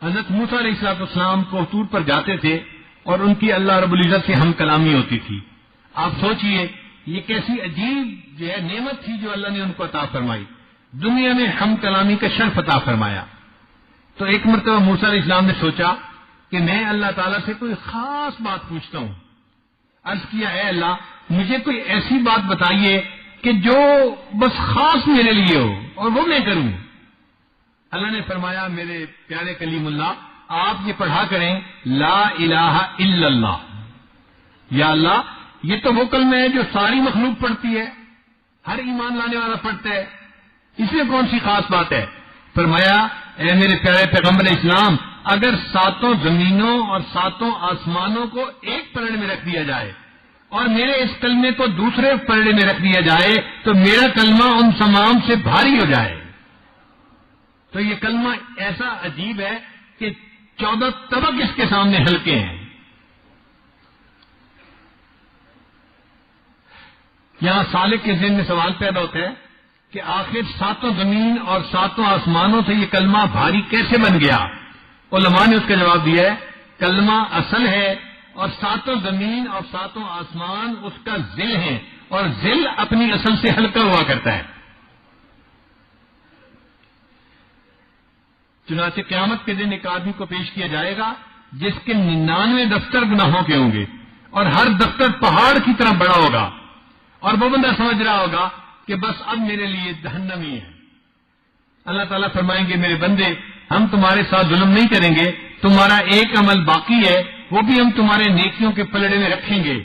حضرت موسیٰ علیہ السلام کو طور پر جاتے تھے اور ان کی اللہ رب العزت سے ہم کلامی ہوتی تھی. آپ سوچئے یہ کیسی عجیب جو ہے نعمت تھی جو اللہ نے ان کو عطا فرمائی. دنیا میں ہم کلامی کا شرف عطا فرمایا. تو ایک مرتبہ موسیٰ علیہ السلام نے سوچا کہ میں اللہ تعالیٰ سے کوئی خاص بات پوچھتا ہوں. عرض کیا اے اللہ مجھے کوئی ایسی بات بتائیے کہ جو بس خاص میرے لیے ہو اور وہ میں کروں. اللہ نے فرمایا میرے پیارے کلیم اللہ آپ یہ پڑھا کریں لا الہ الا اللہ. یا اللہ یہ تو وہ کلمہ ہے جو ساری مخلوق پڑھتی ہے, ہر ایمان لانے والا پڑھتا ہے, اس میں کون سی خاص بات ہے. فرمایا اے میرے پیارے پیغمبر اسلام اگر 7 زمینوں اور 7 آسمانوں کو ایک پلڑے میں رکھ دیا جائے اور میرے اس کلمے کو دوسرے پلڑے میں رکھ دیا جائے تو میرا کلمہ ان تمام سے بھاری ہو جائے. تو یہ کلمہ ایسا عجیب ہے کہ 14 طبق اس کے سامنے ہلکے ہیں. یہاں سالک کے ذہن میں سوال پیدا ہوتا ہے کہ آخر 7 زمین اور 7 آسمانوں سے یہ کلمہ بھاری کیسے بن گیا. علماء نے اس کا جواب دیا ہے کلمہ اصل ہے اور 7 زمین اور 7 آسمان اس کا ذل ہے اور ذل اپنی اصل سے ہلکا ہوا کرتا ہے. چنانچہ قیامت کے دن ایک آدمی کو پیش کیا جائے گا جس کے 99 دفتر گناہوں کے ہوں گے اور ہر دفتر پہاڑ کی طرح بڑا ہوگا اور وہ بندہ سمجھ رہا ہوگا کہ بس اب میرے لیے جہنم ہی ہے. اللہ تعالیٰ فرمائیں گے میرے بندے ہم تمہارے ساتھ ظلم نہیں کریں گے, تمہارا ایک عمل باقی ہے وہ بھی ہم تمہارے نیکیوں کے پلڑے میں رکھیں گے.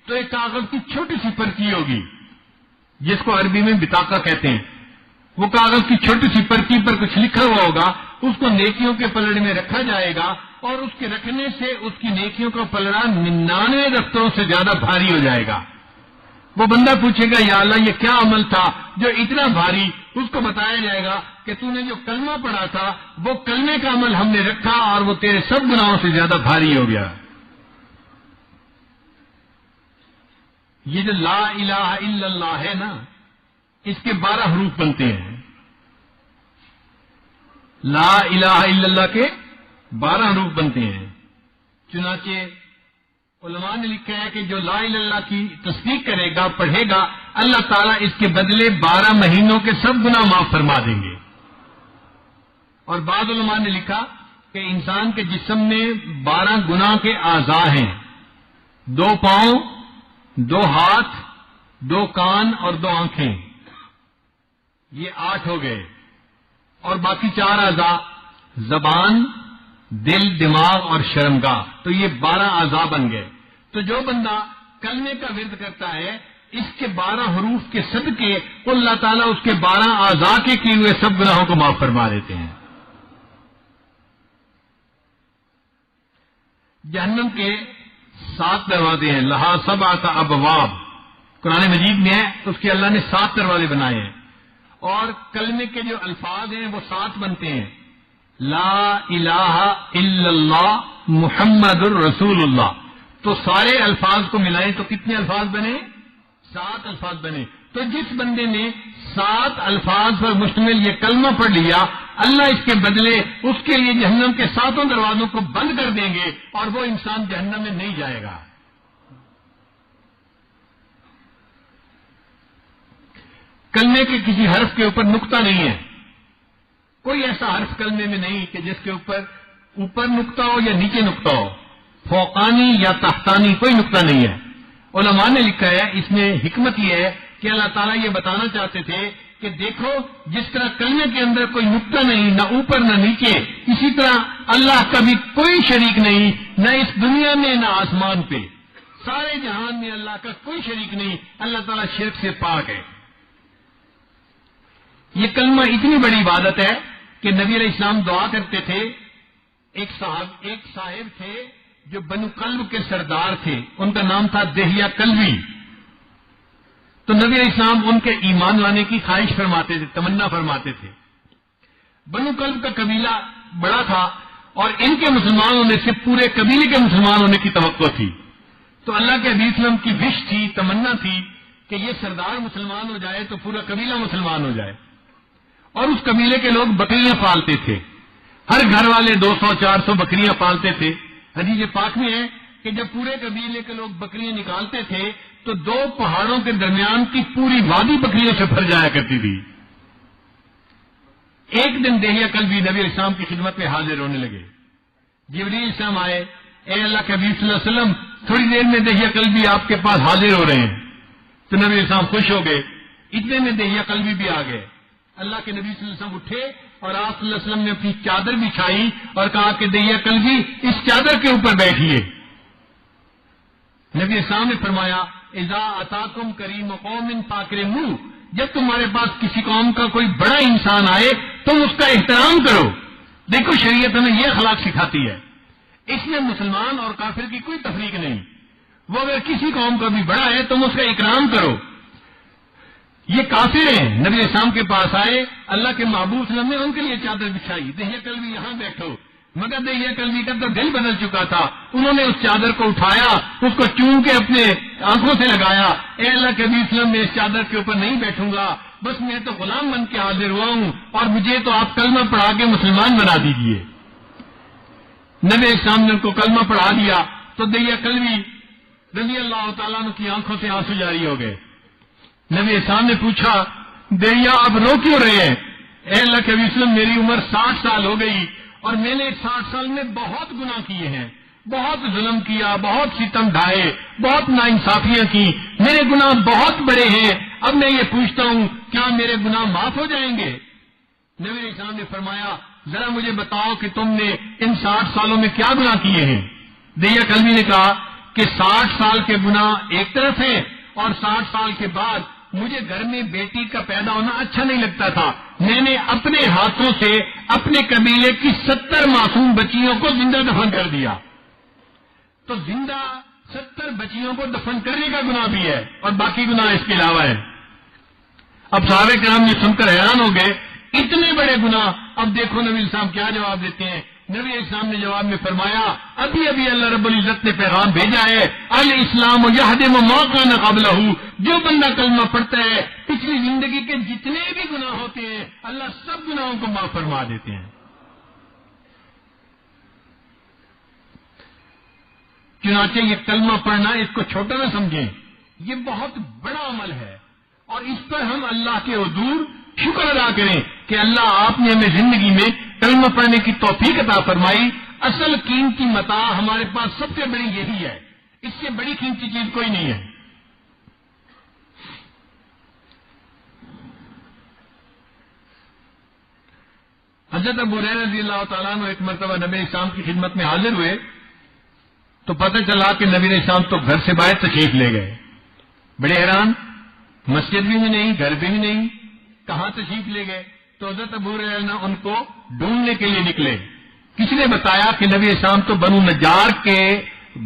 تو ایک کاغذ کی چھوٹی سی پرچی ہوگی جس کو عربی میں بطاقہ کہتے ہیں. وہ کاغذ کی چھوٹی سی پرچی پر کچھ لکھا ہوا ہوگا, اس کو نیکیوں کے پلڑے میں رکھا جائے گا اور اس کے رکھنے سے اس کی نیکیوں کا پلڑا 99 دفتروں سے زیادہ بھاری ہو جائے گا. وہ بندہ پوچھے گا یا اللہ یہ کیا عمل تھا جو اتنا بھاری. اس کو بتایا جائے گا کہ تو نے جو کلمہ پڑھا تھا وہ کلمے کا عمل ہم نے رکھا اور وہ تیرے سب گناہوں سے زیادہ بھاری ہو گیا. یہ جو لا الہ الا اللہ ہے نا اس کے 12 حروف بنتے ہیں. لا الہ الا اللہ کے 12 حروف بنتے ہیں. چنانچہ علماء نے لکھا ہے کہ جو لا الہ الا اللہ کی تصدیق کرے گا پڑھے گا اللہ تعالیٰ اس کے بدلے 12 مہینوں کے سب گناہ معاف فرما دیں گے. اور بعض علماء نے لکھا کہ انسان کے جسم میں 12 گناہ کے اعضاء ہیں, 2 پاؤں, 2 ہاتھ, 2 کان اور 2 آنکھیں, یہ 8 ہو گئے. اور باقی 4 اعضاء زبان, دل, دماغ اور شرمگاہ, تو یہ 12 اعضاء بن گئے. تو جو بندہ کلمے کا ورد کرتا ہے اس کے 12 حروف کے صدقے اللہ تعالیٰ اس کے 12 اعضاء کے کیے ہوئے سب گناہوں کو معاف فرما دیتے ہیں. جہنم کے 7 دروازے ہیں, لہا 7 ابواب قرآن مجید میں ہے, تو اس کے اللہ نے 7 دروازے بنائے ہیں. اور کلمے کے جو الفاظ ہیں وہ 7 بنتے ہیں. لا الہ الا اللہ محمد الرسول اللہ. تو سارے الفاظ کو ملائیں تو کتنے الفاظ بنے؟ 7 الفاظ بنے. تو جس بندے نے 7 الفاظ پر مشتمل یہ کلمہ پڑھ لیا اللہ اس کے بدلے اس کے لیے جہنم کے 7 دروازوں کو بند کر دیں گے اور وہ انسان جہنم میں نہیں جائے گا. کلمے کے کسی حرف کے اوپر نقطہ نہیں ہے. کوئی ایسا حرف کلمے میں نہیں کہ جس کے اوپر نقطہ ہو یا نیچے نقطہ ہو, فوقانی یا تحتانی کوئی نقطہ نہیں ہے. علماء نے لکھا ہے اس میں حکمت یہ ہے کہ اللہ تعالیٰ یہ بتانا چاہتے تھے کہ دیکھو جس طرح کلمے کے اندر کوئی نقطہ نہیں, نہ اوپر نہ نیچے, اسی طرح اللہ کا بھی کوئی شریک نہیں, نہ اس دنیا میں نہ آسمان پہ, سارے جہان میں اللہ کا کوئی شریک نہیں. اللہ تعالیٰ شرک سے پاک ہے. یہ کلمہ اتنی بڑی عبادت ہے کہ نبی علیہ السلام دعا کرتے تھے. ایک صاحب تھے جو بنو کلب کے سردار تھے, ان کا نام تھا دہیہ کلوی. تو نبی علیہ السلام ان کے ایمان لانے کی خواہش فرماتے تھے, تمنا فرماتے تھے. بنو کلب کا قبیلہ بڑا تھا اور ان کے مسلمان ہونے سے پورے قبیلے کے مسلمان ہونے کی توقع تھی. تو اللہ کے حبیب وسلم کی وش تھی, تمنا تھی کہ یہ سردار مسلمان ہو جائے تو پورا قبیلہ مسلمان ہو جائے. اور اس قبیلے کے لوگ بکریاں پالتے تھے. ہر گھر والے 200-400 بکریاں پالتے تھے. حدیث پاک میں ہے کہ جب پورے قبیلے کے لوگ بکریاں نکالتے تھے تو 2 پہاڑوں کے درمیان کی پوری وادی بکریوں سے بھر جایا کرتی تھی. ایک دن دہیہ کلبی نبی علیہ السلام کی خدمت میں حاضر ہونے لگے. جبریل علیہ السلام آئے, اے اللہ کے حبیب صلی اللہ علیہ وسلم, تھوڑی دیر میں دہیہ کلبی آپ کے پاس حاضر ہو رہے ہیں. تو نبی علیہ السلام خوش ہو گئے. اتنے میں دہیہ کلبی بھی آ گئے. اللہ کے نبی صلی اللہ علیہ وسلم اٹھے اور آپ صلی اللہ علیہ وسلم نے اپنی چادر بچھائی اور کہا کہ دہیہ کلبی اس چادر کے اوپر بیٹھیے. نبی السلام نے فرمایا, اذا اتاکم کریم قوم فاکرموہ, جب تمہارے پاس کسی قوم کا کوئی بڑا انسان آئے تم اس کا احترام کرو. دیکھو شریعت ہمیں یہ اخلاق سکھاتی ہے. اس میں مسلمان اور کافر کی کوئی تفریق نہیں. وہ اگر کسی قوم کا بھی بڑا ہے تم اس کا اکرام کرو. یہ کافر ہیں, نبی اسلام کے پاس آئے, اللہ کے محبوب صلی اللہ علیہ وسلم نے ان کے لیے چادر بچھائی, دہیہ کلبی یہاں بیٹھو. مگر دہیہ کلبی کا تو دل بدل چکا تھا. انہوں نے اس چادر کو اٹھایا, اس کو چوم کے اپنے آنکھوں سے لگایا. اے اللہ کے نبی صلی اللہ علیہ وسلم, میں اس چادر کے اوپر نہیں بیٹھوں گا, بس میں تو غلام بن کے حاضر ہوا ہوں اور مجھے تو آپ کلمہ پڑھا کے مسلمان بنا دیجئے. نبی اسلام نے ان کو کلمہ پڑھا دیا تو دہیہ کلبی رضی اللہ تعالیٰ عنہ کی آنکھوں سے آنسو جاری ہو گئے. نبی اسلام نے پوچھا, دہیہ آپ رو کیوں رہے ہیں؟ اے اللہ کے نبی صلی اللہ علیہ وسلم, میری عمر 60 سال ہو گئی اور میں نے 60 سال میں بہت گناہ کیے ہیں, بہت ظلم کیا, بہت ستم ڈھائے, بہت ناانصافیاں کی, میرے گناہ بہت بڑے ہیں. اب میں یہ پوچھتا ہوں, کیا میرے گناہ معاف ہو جائیں گے؟ نبی علیہ السلام نے فرمایا, ذرا مجھے بتاؤ کہ تم نے ان 60 سالوں میں کیا گناہ کیے ہیں؟ دہیہ کلبی نے کہا کہ 60 سال کے گناہ ایک طرف ہیں اور 60 سال کے بعد مجھے گھر میں بیٹی کا پیدا ہونا اچھا نہیں لگتا تھا. میں نے اپنے ہاتھوں سے اپنے قبیلے کی 70 معصوم بچیوں کو زندہ دفن کر دیا. تو زندہ 70 بچیوں کو دفن کرنے کا گناہ بھی ہے اور باقی گناہ اس کے علاوہ ہے. اب صحابہ کرام یہ سن کر حیران ہو گئے, اتنے بڑے گناہ. اب دیکھو نبی السلام کیا جواب دیتے ہیں. نبی السلام نے جواب میں فرمایا, ابھی ابھی اللہ رب العزت نے پیغام بھیجا ہے, الاسلام یہدم ما کان قبلہ, جو بندہ کلمہ پڑھتا ہے پچھلی زندگی کے جتنے بھی گناہ ہوتے ہیں اللہ سب گناہوں کو معاف فرما دیتے ہیں. چنانچہ یہ کلمہ پڑھنا, اس کو چھوٹا نہ سمجھیں, یہ بہت بڑا عمل ہے اور اس پر ہم اللہ کے حضور شکر ادا کریں کہ اللہ آپ نے ہمیں زندگی میں کلمہ پڑھنے کی توفیق عطا فرمائی. اصل قیمتی متاع ہمارے پاس سب سے بڑی یہی ہے, اس سے بڑی قیمتی چیز کوئی نہیں ہے. حضرت ابو ہریرہ رضی اللہ تعالیٰ عنہ ایک مرتبہ نبی اسلام کی خدمت میں حاضر ہوئے تو پتہ چلا کہ نبی اسلام تو گھر سے باہر تشریف لے گئے. بڑے حیران, مسجد بھی نہیں, گھر بھی نہیں, کہاں تشریف لے گئے؟ تو حضرت ابو ہریرہ ان کو ڈھونڈنے کے لیے نکلے. کسی نے بتایا کہ نبی اسلام تو بنو نجار کے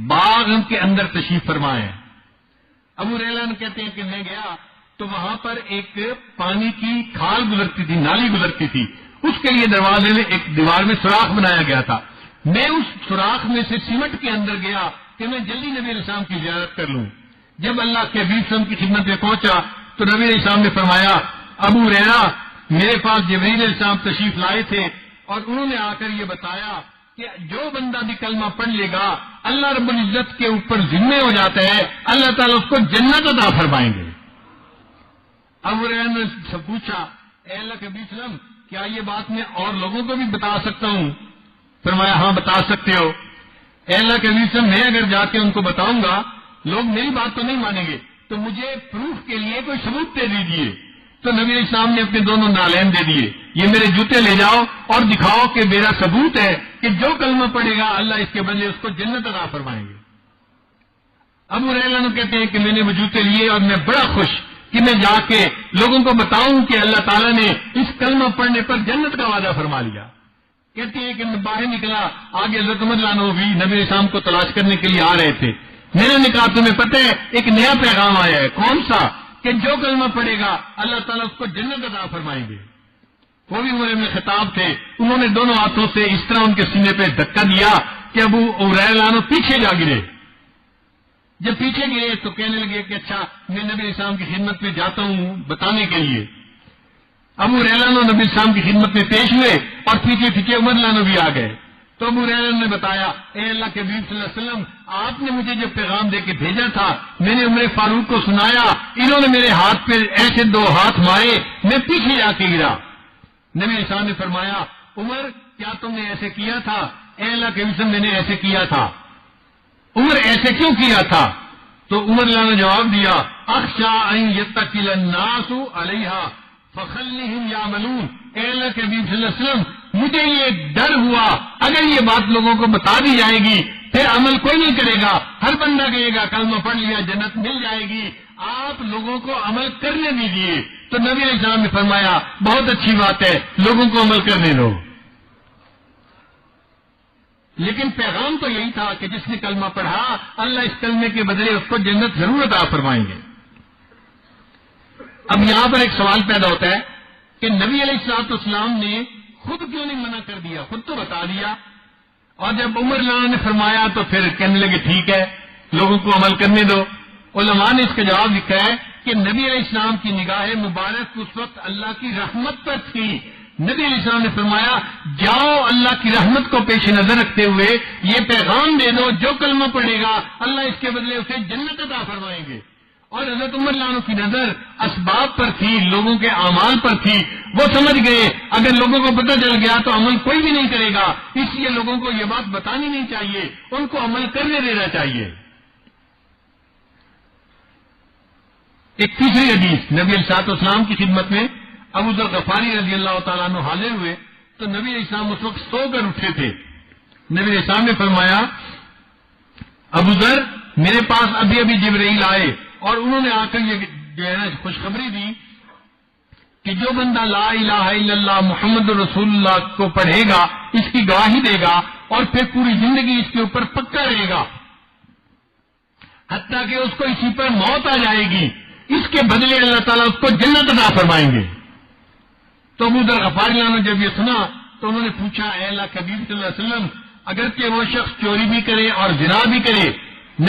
باغ کے اندر تشریف فرمائے ہیں. ابو ہریرہ کہتے ہیں کہ میں گیا تو وہاں پر ایک پانی کی کھال گزرتی تھی, نالی گزرتی تھی, اس کے لیے دروازے میں ایک دیوار میں سوراخ بنایا گیا تھا. میں اس سوراخ میں سے سمٹ کے اندر گیا کہ میں جلدی نبی علیہ السلام کی زیارت کر لوں. جب اللہ کے حبیب صلی اللہ علیہ وسلم کی خدمت میں پہنچا تو نبی علیہ السلام نے فرمایا, ابو ہریرہ, میرے پاس جبرائیل علیہ السلام تشریف لائے تھے اور انہوں نے آ کر یہ بتایا کہ جو بندہ بھی کلمہ پڑھ لے گا اللہ رب العزت کے اوپر ذمہ ہو جاتا ہے, اللہ تعالیٰ اس کو جنت عطا فرمائیں گے. ابو ہریرہ نے پوچھا, اے اللہ کے حبیب صلی اللہ علیہ وسلم, کیا یہ بات میں اور لوگوں کو بھی بتا سکتا ہوں؟ فرمایا, ہاں بتا سکتے ہو. اے اللہ کے حبیب صلی اللہ علیہ وسلم, میں اگر جا کے ان کو بتاؤں گا لوگ میری بات تو نہیں مانیں گے, تو مجھے پروف کے لیے کوئی ثبوت دے دیجیے. تو نبی علیہ السلام نے اپنے دونوں نالین دے دیے, یہ میرے جوتے لے جاؤ اور دکھاؤ کہ میرا ثبوت ہے کہ جو کلمہ پڑھے گا اللہ اس کے بدلے اس کو جنت عطا فرمائیں گے. ابو ہریرہ کہتے ہیں کہ میں نے وہ جوتے لیے اور میں بڑا خوش کہ میں جا کے لوگوں کو بتاؤں کہ اللہ تعالیٰ نے اس کلمہ پڑھنے پر جنت کا وعدہ فرما لیا. کہتے ہیں کہ میں باہر نکلا, آگے حضرت عمر رضی بھی نبی علیہ السلام کو تلاش کرنے کے لیے آ رہے تھے. میں نے کہا, تمہیں پتہ ہے ایک نیا پیغام آیا ہے. کون سا؟ کہ جو کلمہ پڑھے گا اللہ تعالیٰ اس کو جنت عطا فرمائیں گے. وہ بھی عمر بن خطاب تھے, انہوں نے دونوں ہاتھوں سے اس طرح ان کے سینے پہ دھکا دیا کہ ابو ہریرہ پیچھے جا گرے. جب پیچھے گرے تو کہنے لگے کہ اچھا میں نبی اسلام کی خدمت میں جاتا ہوں بتانے کے لیے. ابو ہریرہ نبی السلام کی خدمت میں پیش ہوئے اور پیچھے پیچھے عمر رضی بھی آ گئے. تو ابو ہریرہ نے بتایا اے اللہ کے حبیب صلی اللہ علیہ وسلم آپ نے مجھے جو پیغام دے کے بھیجا تھا میں نے عمر فاروق کو سنایا, انہوں نے میرے ہاتھ پہ ایسے 2 ہاتھ مارے, میں پیچھے جا کے گرا. نبی السلام نے فرمایا عمر کیا تم نے ایسے کیا تھا؟ اے اللہ کے حبیب میں نے ایسے کیا تھا. عمر ایسے کیوں کیا تھا؟ تو عمر نے جواب دیا اخشا ان یتکل الناس علیہا فخلہم یعملون. اے اللہ کے حبیب صلی اللہ علیہ وسلم مجھے یہ ڈر ہوا اگر یہ بات لوگوں کو بتا دی جائے گی پھر عمل کوئی نہیں کرے گا, ہر بندہ کہے گا کلمہ پڑھ لیا جنت مل جائے گی, آپ لوگوں کو عمل کرنے دیجیے. تو نبی علیہ السلام نے فرمایا بہت اچھی بات ہے, لوگوں کو عمل کرنے دو. لیکن پیغام تو یہی تھا کہ جس نے کلمہ پڑھا اللہ اس کلمے کے بدلے اس کو جنت ضرور عطا فرمائیں گے. اب یہاں پر ایک سوال پیدا ہوتا ہے کہ نبی علیہ الصلوۃ والسلام نے خود کیوں نہیں منع کر دیا, خود تو بتا دیا, اور جب عمر نے فرمایا تو پھر کہنے لگے ٹھیک ہے لوگوں کو عمل کرنے دو. علماء نے اس کا جواب لکھا ہے کہ نبی علیہ السلام کی نگاہ مبارک اس وقت اللہ کی رحمت پر تھی. نبی علیہ السلام نے فرمایا جاؤ اللہ کی رحمت کو پیش نظر رکھتے ہوئے یہ پیغام دے دو, جو کلمہ پڑھے گا اللہ اس کے بدلے اسے جنت عطا فرمائیں گے. اور حضرت عمر کی نظر اسباب پر تھی, لوگوں کے اعمال پر تھی. وہ سمجھ گئے اگر لوگوں کو پتہ چل گیا تو عمل کوئی بھی نہیں کرے گا, اس لیے لوگوں کو یہ بات بتانی نہیں چاہیے, ان کو عمل کرنے دینا چاہیے. ایک تیسری حدیث نبی علیہ الصلوۃ والسلام کی خدمت میں ابو ذر غفاری رضی اللہ تعالیٰ عنہ حاضر ہوئے تو نبی علیہ السلام اس وقت سو کر اٹھے تھے. نبی علیہ السلام نے فرمایا ابو ذر میرے پاس ابھی ابھی جبرائیل آئے اور انہوں نے آ کر یہ جو ہے نا خوشخبری دی کہ جو بندہ لا الہ الا اللہ محمد رسول اللہ کو پڑھے گا, اس کی گواہی دے گا اور پھر پوری زندگی اس کے اوپر پکا رہے گا حتیٰ کہ اس کو اسی پر موت آ جائے گی, اس کے بدلے اللہ تعالیٰ اس کو جنت عطا فرمائیں گے. تو ابو ذر غفاری نے جب یہ سنا تو انہوں نے پوچھا اے اللہ کے حبیب صلی اللہ علیہ وسلم اگرچہ وہ شخص چوری بھی کرے اور زنا بھی کرے؟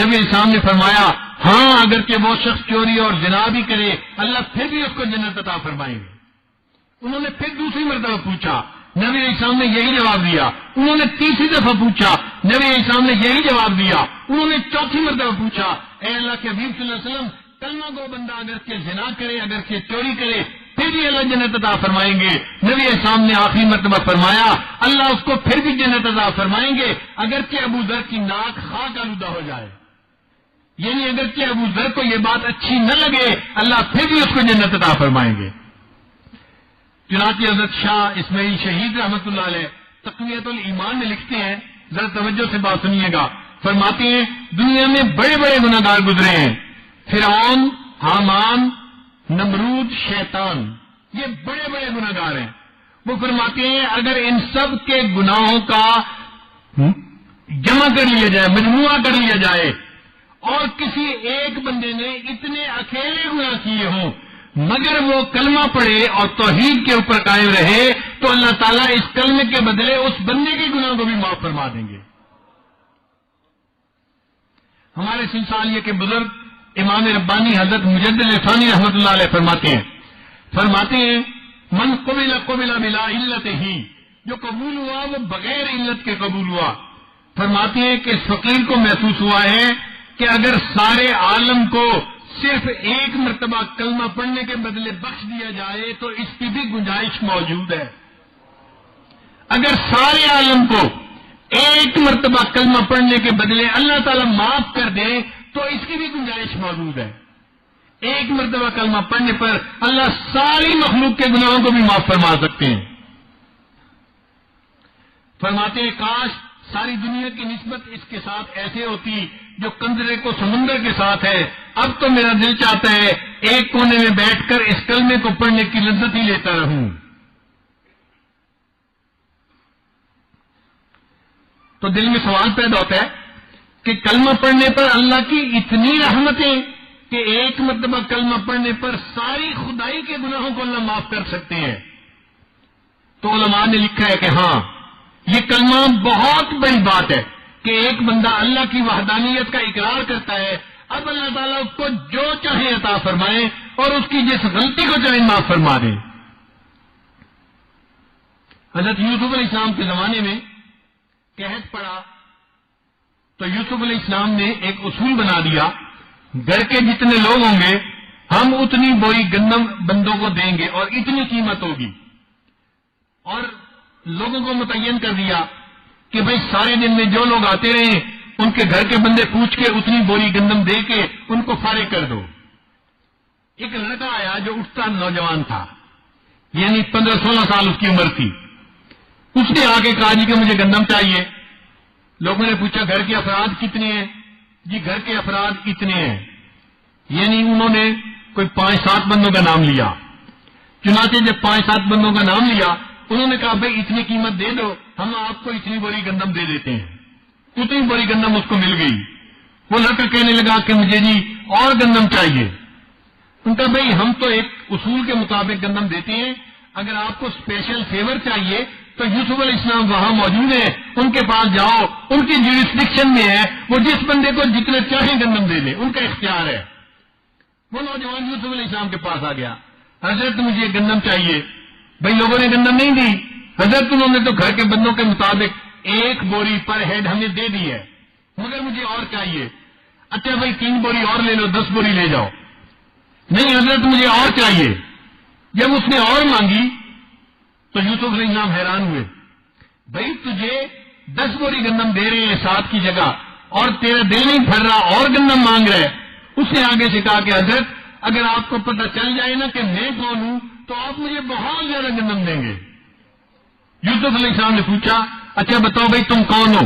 نبی اسلام نے فرمایا ہاں اگرچہ وہ شخص چوری اور زنا بھی کرے اللہ پھر بھی اس کو جنت عطا فرمائیں گے. انہوں نے پھر دوسری مرتبہ پوچھا, نبی اسلام نے یہی جواب دیا. انہوں نے تیسری دفعہ پوچھا, نبی اسلام نے یہی جواب دیا. انہوں نے چوتھی مرتبہ پوچھا اے اللہ کے حبیب صلی اللہ علیہ وسلم کلمہ گو بندہ اگرچہ زنا کرے اگرچہ چوری کرے پھر بھی اللہ جنت عطا فرمائیں گے؟ نبی اسلام نے آخری مرتبہ فرمایا اللہ اس کو پھر بھی جنت عطا فرمائیں گے اگرچہ ابو ذر کی ناک خاک آلودہ ہو جائے. یعنی اگرچہ ابو ذر کو یہ بات اچھی نہ لگے اللہ پھر بھی اس کو جنت عطا فرمائیں گے. چنانچہ حضرت شاہ اسماعیل شہید رحمۃ اللہ علیہ تقویت الایمان میں لکھتے ہیں, ذرا توجہ سے بات سنیے گا. فرماتے ہیں دنیا میں بڑے بڑے گناہگار گزرے ہیں, فرعون, حامان, نمرود, شیطان, یہ بڑے بڑے گناہگار ہیں. وہ فرماتے ہیں اگر ان سب کے گناہوں کا جمع کر لیا جائے, مجموعہ کر لیا جائے اور کسی ایک بندے نے اتنے اکیلے گناہ کیے ہوں مگر وہ کلمہ پڑھے اور توحید کے اوپر قائم رہے تو اللہ تعالیٰ اس کلمے کے بدلے اس بندے کے گناہ کو بھی معاف فرما دیں گے. ہمارے سلسلے کے بزرگ امام ربانی حضرت مجدد ثانی رحمۃ اللہ علیہ فرماتے ہیں من قبل بلا علت ہی, جو قبول ہوا وہ بغیر علت کے قبول ہوا. فرماتے ہیں کہ اس فقیر کو محسوس ہوا ہے کہ اگر سارے عالم کو صرف ایک مرتبہ کلمہ پڑھنے کے بدلے بخش دیا جائے تو اس کی بھی گنجائش موجود ہے. اگر سارے عالم کو ایک مرتبہ کلمہ پڑھنے کے بدلے اللہ تعالیٰ معاف کر دے تو اس کی بھی گنجائش موجود ہے. ایک مرتبہ کلمہ پڑھنے پر اللہ ساری مخلوق کے گناہوں کو بھی معاف فرما سکتے ہیں. فرماتے ہیں کاش ساری دنیا کی نسبت اس کے ساتھ ایسے ہوتی جو کنزرے کو سمندر کے ساتھ ہے. اب تو میرا دل چاہتا ہے ایک کونے میں بیٹھ کر اس کلمے کو پڑھنے کی لذت ہی لیتا رہوں. تو دل میں سوال پیدا ہوتا ہے کہ کلمہ پڑھنے پر اللہ کی اتنی رحمتیں کہ ایک مرتبہ کلمہ پڑھنے پر ساری خدائی کے گناہوں کو اللہ معاف کر سکتے ہیں. تو علماء نے لکھا ہے کہ ہاں یہ کلمہ بہت بڑی بات ہے کہ ایک بندہ اللہ کی وحدانیت کا اقرار کرتا ہے, اب اللہ تعالیٰ اس کو جو چاہے عطا فرمائے اور اس کی جس غلطی کو چاہے معاف فرما دے. حضرت یوسف علیہ السلام کے زمانے میں قحط پڑا تو یوسف علیہ السلام نے ایک اصول بنا دیا، گھر کے جتنے لوگ ہوں گے ہم اتنی بوری گندم بندوں کو دیں گے اور اتنی قیمت ہوگی، اور لوگوں کو متعین کر دیا کہ بھئی سارے دن میں جو لوگ آتے رہے ان کے گھر کے بندے پوچھ کے اتنی بوری گندم دے کے ان کو فارغ کر دو۔ ایک لڑکا آیا جو اٹھتا نوجوان تھا، یعنی 15-16 سال اس کی عمر تھی، اس نے آ کے کہا جی کہ مجھے گندم چاہیے۔ لوگوں نے پوچھا گھر کے افراد کتنے ہیں؟ جی گھر کے افراد اتنے ہیں، یعنی انہوں نے کوئی 5-7 بندوں کا نام لیا۔ چنانچہ جب 5-7 بندوں کا نام لیا انہوں نے کہا بھائی اتنی قیمت دے دو، ہم آپ کو اتنی بوری گندم دے دیتے ہیں۔ اتنی بوری گندم اس کو مل گئی۔ وہ لڑکا کہنے لگا کہ مجھے جی اور گندم چاہیے۔ ان کا بھائی ہم تو ایک اصول کے مطابق گندم دیتے ہیں، اگر آپ کو اسپیشل فیور چاہیے تو یوسف علیہ السلام وہاں موجود ہیں، ان کے پاس جاؤ، ان کی جیورسڈکشن میں ہے، وہ جس بندے کو جتنے چاہیں گندم دے لیں، ان کا اختیار ہے۔ وہ نوجوان یوسف علیہ السلام کے پاس آ گیا، حضرت مجھے گندم چاہیے۔ بھائی لوگوں نے گندم نہیں دی، حضرت انہوں نے تو گھر کے بندوں کے مطابق 1 بوری پر ہیڈ ہمیں دے دی ہے، مگر مجھے اور چاہیے۔ اچھا بھائی 3 بوری اور لے لو، 10 بوری لے جاؤ۔ نہیں حضرت مجھے اور چاہیے۔ جب اس نے اور مانگی تو یوسف علیہ السلام حیران ہوئے، بھائی تجھے 10 بوری گندم دے رہے ہیں 7 کی جگہ اور تیرا دل نہیں پھر رہا اور گندم مانگ رہے۔ اس نے آگے سے کہا کہ حضرت اگر آپ کو پتہ چل جائے نا کہ میں کون ہوں تو آپ مجھے بہت زیادہ گندم دیں گے۔ یوسف علیہ السلام نے پوچھا اچھا بتاؤ بھائی تم کون ہو؟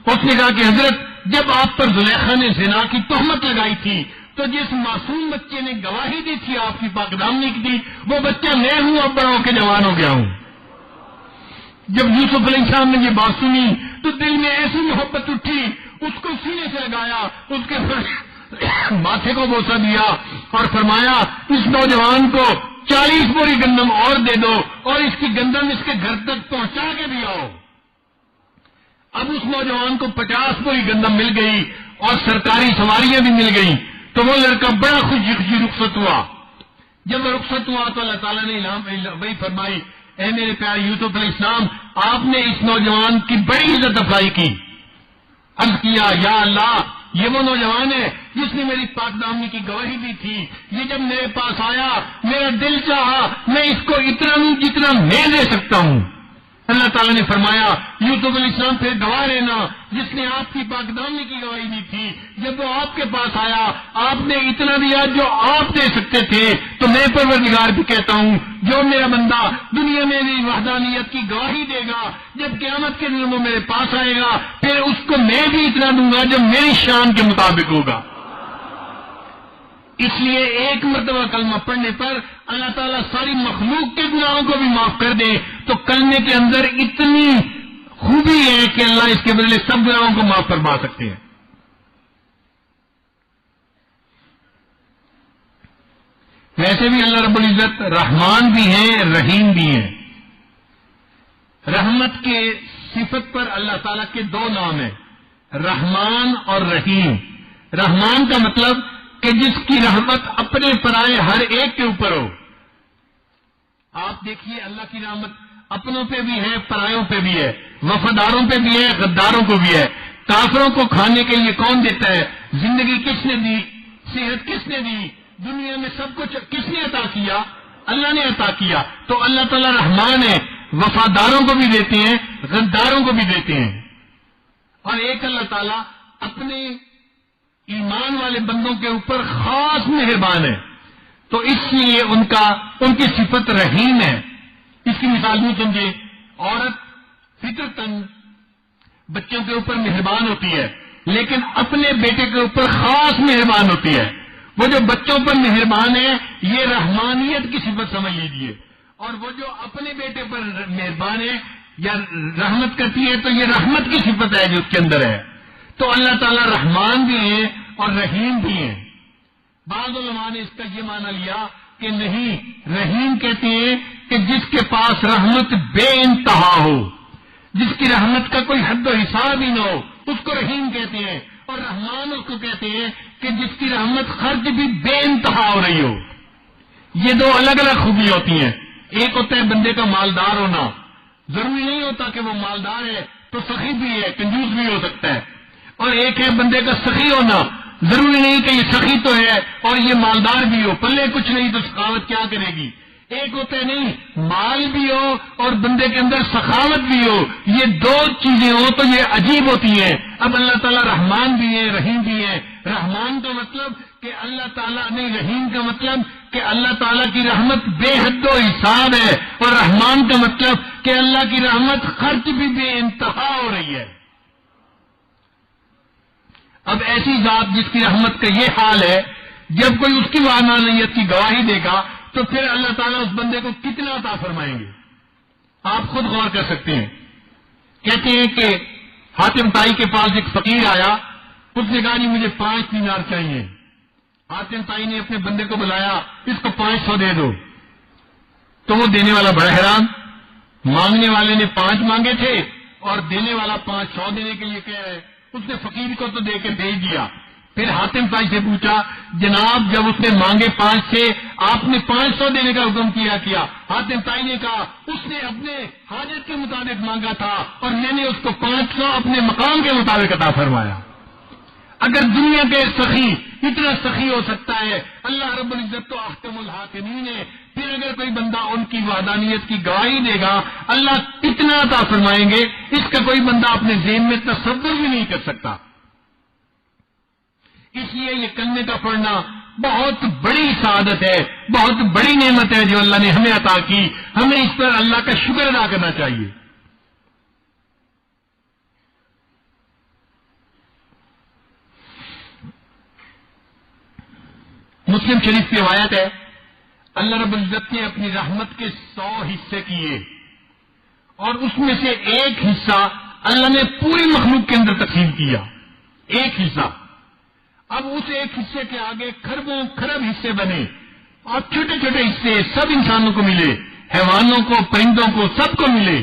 اس نے کہا کہ حضرت جب آپ پر زلیخا نے زنا کی تہمت لگائی تھی تو جس معصوم بچے نے گواہی دی تھی آپ کی پاکدامنی کی تھی وہ بچہ میں ہوں، اب بڑا ہو کے جوان ہو گیا ہوں۔ جب یوسف علیہ السلام نے یہ بات سنی تو دل میں ایسی محبت اٹھی، اس کو سینے سے لگایا، اس کے ماتھے کو بوسہ دیا اور فرمایا اس نوجوان کو 40 بوری گندم اور دے دو اور اس کی گندم اس کے گھر تک پہنچا کے بھی آؤ۔ اب اس نوجوان کو 50 بوری گندم مل گئی اور سرکاری سواریاں بھی مل گئیں تو وہ لڑکا بڑا خوشی خوشی رخصت ہوا۔ جب وہ رخصت ہوا تو اللہ تعالیٰ نے وہی فرمائی اے میرے پیارے یوسف علیہ السلام آپ نے اس نوجوان کی بڑی عزت افزائی کی۔ عرض کیا یا اللہ یہ وہ نوجوان ہے جس نے میری پاک دامنی کی گواہی دی تھی، یہ جب میرے پاس آیا میرا دل چاہا میں اس کو اتنا دوں جتنا میں دے سکتا ہوں۔ اللہ تعالیٰ نے فرمایا یوسف علیہ السلام پھر گواہ رہنا جس نے آپ کی پاک دامنی کی گواہی دی تھی، جب وہ آپ کے پاس آیا آپ نے اتنا دیا جو آپ دے سکتے تھے، تو میں پروردگار بھی کہتا ہوں جو میرا بندہ دنیا میں میری وحدانیت کی گواہی دے گا جب قیامت کے دن وہ میرے پاس آئے گا پھر اس کو میں بھی اتنا دوں گا جو میری شان کے مطابق ہوگا۔ اس لیے ایک مرتبہ کلمہ پڑھنے پر اللہ تعالیٰ ساری مخلوق کے گناہوں کو بھی معاف کر دے، تو کلمے کے اندر اتنی خوبی ہے کہ اللہ اس کے بدلے سب گناہوں کو معاف فرما سکتے ہیں۔ ویسے بھی اللہ رب العزت رحمان بھی ہیں رحیم بھی ہیں۔ رحمت کے صفت پر اللہ تعالیٰ کے 2 نام ہیں، رحمان اور رحیم۔ رحمان کا مطلب کہ جس کی رحمت اپنے پرائے ہر ایک کے اوپر ہو۔ آپ دیکھیے اللہ کی رحمت اپنوں پہ بھی ہے پرایوں پہ بھی ہے، وفاداروں پہ بھی ہے غداروں کو بھی ہے۔ کافروں کو کھانے کے لیے کون دیتا ہے؟ زندگی کس نے دی؟ صحت کس نے دی؟ دنیا میں سب کچھ کس نے عطا کیا؟ اللہ نے عطا کیا۔ تو اللہ تعالیٰ رحمان ہے، وفاداروں کو بھی دیتے ہیں غداروں کو بھی دیتے ہیں۔ اور ایک اللہ تعالیٰ اپنے ایمان والے بندوں کے اوپر خاص مہربان ہے، تو اس لیے ان کی صفت رحیم ہے۔ اس کی مثال نہیں سمجھے، عورت فطرتاً بچوں کے اوپر مہربان ہوتی ہے لیکن اپنے بیٹے کے اوپر خاص مہربان ہوتی ہے۔ وہ جو بچوں پر مہربان ہے یہ رحمانیت کی صفت سمجھ لیجیے، اور وہ جو اپنے بیٹے پر مہربان ہے یا رحمت کرتی ہے تو یہ رحمت کی صفت ہے جو اس کے اندر ہے۔ تو اللہ تعالیٰ رحمان بھی ہیں اور رحیم بھی ہیں۔ بعض علماء نے اس کا یہ معنی لیا کہ نہیں، رحیم کہتے ہیں کہ جس کے پاس رحمت بے انتہا ہو، جس کی رحمت کا کوئی حد و حساب ہی نہ ہو، اس کو رحیم کہتے ہیں، اور رحمان اس کو کہتے ہیں کہ جس کی رحمت خرچ بھی بے انتہا ہو رہی ہو۔ یہ 2 الگ الگ خوبی ہوتی ہیں، ایک ہوتا ہے بندے کا مالدار ہونا، ضروری نہیں ہوتا کہ وہ مالدار ہے تو سخی بھی ہے، کنجوس بھی ہو سکتا ہے. اور ایک ہے بندے کا سخی ہونا، ضروری نہیں کہ یہ سخی تو ہے اور یہ مالدار بھی ہو، پلے کچھ نہیں تو سخاوت کیا کرے گی. ایک ہوتا ہے نہیں، مال بھی ہو اور بندے کے اندر سخاوت بھی ہو، یہ دو چیزیں ہو تو یہ عجیب ہوتی ہیں. اب اللہ تعالیٰ رحمان بھی ہے، رحیم بھی ہے. رحمان کا مطلب کہ اللہ تعالیٰ نہیں، رحیم کا مطلب کہ اللہ تعالیٰ کی رحمت بے حد و حساب ہے، اور رحمان کا مطلب کہ اللہ کی رحمت خرچ بھی بے انتہا ہو رہی ہے. اب ایسی ذات جس کی رحمت کا یہ حال ہے، جب کوئی اس کی وحدانیت کی گواہی دے گا تو پھر اللہ تعالیٰ اس بندے کو کتنا عطا فرمائیں گے. آپ خود غور کر سکتے ہیں. کہتے ہیں کہ حاتم طائی کے پاس ایک فقیر آیا، اس نے کہا جی مجھے 5 دینار چاہیے. حاتم طائی نے اپنے بندے کو بلایا، اس کو 500 دے دو. تو وہ دینے والا بڑا حیران، مانگنے والے نے 5 مانگے تھے اور دینے والا 500 دینے کے لیے کہہ رہے. اس نے فقیر کو تو دے کے بھیج دیا. پھر حاتم طائی سے پوچھا، جناب جب اس نے مانگے 5 تھے، آپ نے 500 دینے کا حکم کیا. حاتم طائی نے کہا اس نے اپنے حاجت کے مطابق مانگا تھا اور میں نے اس کو 500 اپنے مقام کے مطابق عطا فرمایا. اگر دنیا کے سخی اتنا سخی ہو سکتا ہے، اللہ رب العزت تو احکم الحاکمین ہے. پھر اگر کوئی بندہ ان کی وحدانیت کی گواہی دے گا، اللہ اتنا عطا فرمائیں گے، اس کا کوئی بندہ اپنے ذہن میں تصور بھی نہیں کر سکتا. اس لیے یہ کلمے کا پڑھنا بہت بڑی سعادت ہے، بہت بڑی نعمت ہے جو اللہ نے ہمیں عطا کی. ہمیں اس پر اللہ کا شکر ادا کرنا چاہیے. مسلم شریف کی روایت ہے، اللہ رب العزت نے اپنی رحمت کے 100 حصے کیے اور اس میں سے ایک حصہ اللہ نے پوری مخلوق کے اندر تقسیم کیا. ایک حصہ. اب اس ایک حصے کے آگے کھربوں کھرب حصے بنے اور چھوٹے چھوٹے حصے سب انسانوں کو ملے، حیوانوں کو، پرندوں کو، سب کو ملے.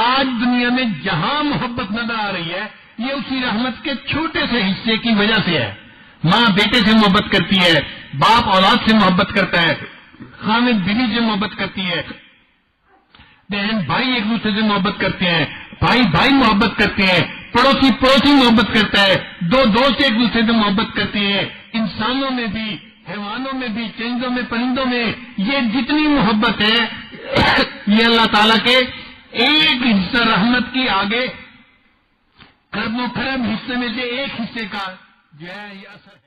آج دنیا میں جہاں محبت نظر آ رہی ہے، یہ اسی رحمت کے چھوٹے سے حصے کی وجہ سے ہے. ماں بیٹے سے محبت کرتی ہے، باپ اولاد سے محبت کرتا ہے، خامد بیوی سے محبت کرتی ہے، بہن بھائی ایک دوسرے سے محبت کرتے ہیں، بھائی بھائی محبت کرتے ہیں، پڑوسی پڑوسی محبت کرتا ہے، دو دوست ایک دوسرے سے محبت کرتے ہیں. انسانوں میں بھی، حیوانوں میں بھی، چرندوں میں، پرندوں میں، یہ جتنی محبت ہے یہ اللہ تعالیٰ کے ایک حصہ رحمت کی آگے کھربوں کھرب حصے میں سے ایک حصے کا جو ہے یہ اثر ہے.